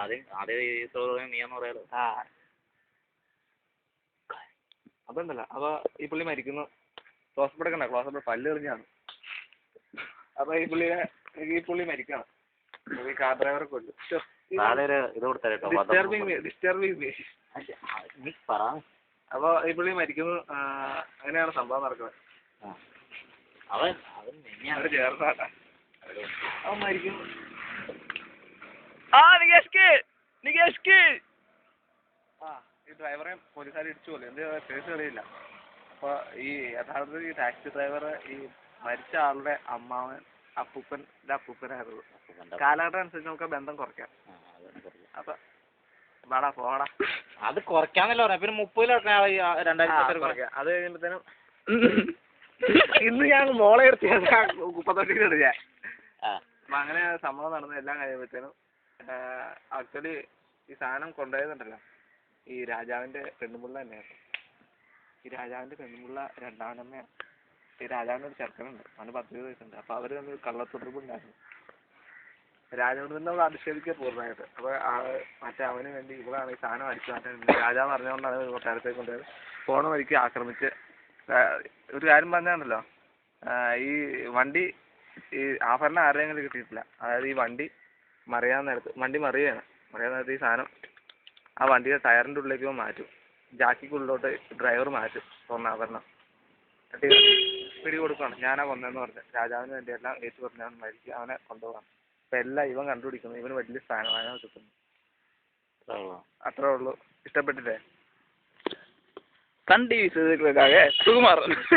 ആദ്യം നീയാന്ന് പറയാലോ. അതുണ്ടല്ലോ. അപ്പോൾ ഈ പുള്ളി മരിക്കുന്നു. ക്ലോസപ്പ് എടുക്കണ്ട, ക്ലോസപ്പ് പല്ല് എറിഞ്ഞാണ്. അപ്പോൾ ഈ പുള്ളി മരിക്കണം. ഈ കാർ ഡ്രൈവറെ കൊല്ലും. അപ്പോൾ ഈ പുള്ളി മരിക്കുന്നു. അങ്ങനെയാണ് സംഭവം നടക്കുന്നത്. ചേർന്നാട്ടാ അവൻ മരിക്കുന്നു. ഈ ഡ്രൈവറെ പോലീസുകാർ ഇടിച്ചു പോലെ എന്ത് കേസ് കളിയില്ല. അപ്പോൾ ഈ യഥാർത്ഥത്തിൽ ഈ ടാക്സി ഡ്രൈവർ ഈ മരിച്ച ആളുടെ അമ്മാവൻ അപ്പൂപ്പനായിരുന്നു. കാലഘട്ടം അനുസരിച്ച് നമുക്ക് ബന്ധം കുറയ്ക്കാം. അപ്പൊ വാടാ പോടാ, അത് കുറയ്ക്കാന്നല്ലോ പറയാം. പിന്നെ 30 കുറയ്ക്കാം. അത് കഴിയുമ്പോഴത്തേനും ഇന്ന് ഞാൻ മോളെ എടുത്ത് കുപ്പത്തൊട്ടിക്ക് എടുക്കാൻ. അപ്പൊ അങ്ങനെ സംഭവം നടന്ന എല്ലാം കഴിയുമ്പോഴത്തേനും ആക്ച്വലി ഈ സാധനം കൊണ്ടുപോയതുണ്ടല്ലോ ഈ രാജാവിന്റെ പെണ്ണുമുള്ള തന്നെയായിരുന്നു. ഈ രാജാവിന്റെ പെണ്ണുമുള്ള രണ്ടാമനമ്മയാണ്. ഈ രാജാവിന് ഒരു ചെറുക്കനുണ്ട്, അവന് 10-20 വയസ്സുണ്ട്. അപ്പൊ അവര് തമ്മിൽ കള്ളത്തുടർപ്പുണ്ടായിരുന്നു. രാജാവിനോട് അധിക്ഷേപിക്കുക പൂർണ്ണമായിട്ട്. അപ്പൊ മറ്റേ അവന് വേണ്ടി ഇവളാണ് ഈ സാധനം അടിച്ചു മാറ്റാൻ രാജാവ് അറിഞ്ഞുകൊണ്ടാണ് കൊട്ടാരത്തേക്ക് കൊണ്ടുപോയത്. പോണ വഴിക്ക് ആക്രമിച്ച് ഒരു കാര്യം പറഞ്ഞാണല്ലോ, ഈ വണ്ടി ഈ ആഭരണം ആരെങ്കിലും കിട്ടിയിട്ടില്ല. അതായത് ഈ വണ്ടി മറിയാൻ നേരത്ത് ഈ സാധനം ആ വണ്ടിയുടെ ടയറിൻ്റെ ഉള്ളിലേക്ക് മാറ്റും. ജാക്കിക്കുള്ളിലോട്ട് ഡ്രൈവർ മാറ്റും സ്വർണ്ണാഭരണം. എന്നിട്ട് പിടി കൊടുക്കണം, ഞാനാ കൊന്നതെന്ന് പറഞ്ഞ് രാജാവിന് വേണ്ടി എല്ലാം ഏറ്റു പറഞ്ഞാൽ മരിക്കുക, അവനെ കൊണ്ടുപോകാം. അപ്പം എല്ലാം ഇവൻ കണ്ടുപിടിക്കുന്നു. ഇവന് വലിയ സ്ഥാനമാനം കിട്ടുന്നു. അത്രേ ഉള്ളൂ. ഇഷ്ടപ്പെട്ടില്ലേ? കണ്ടി സുകുമാർ.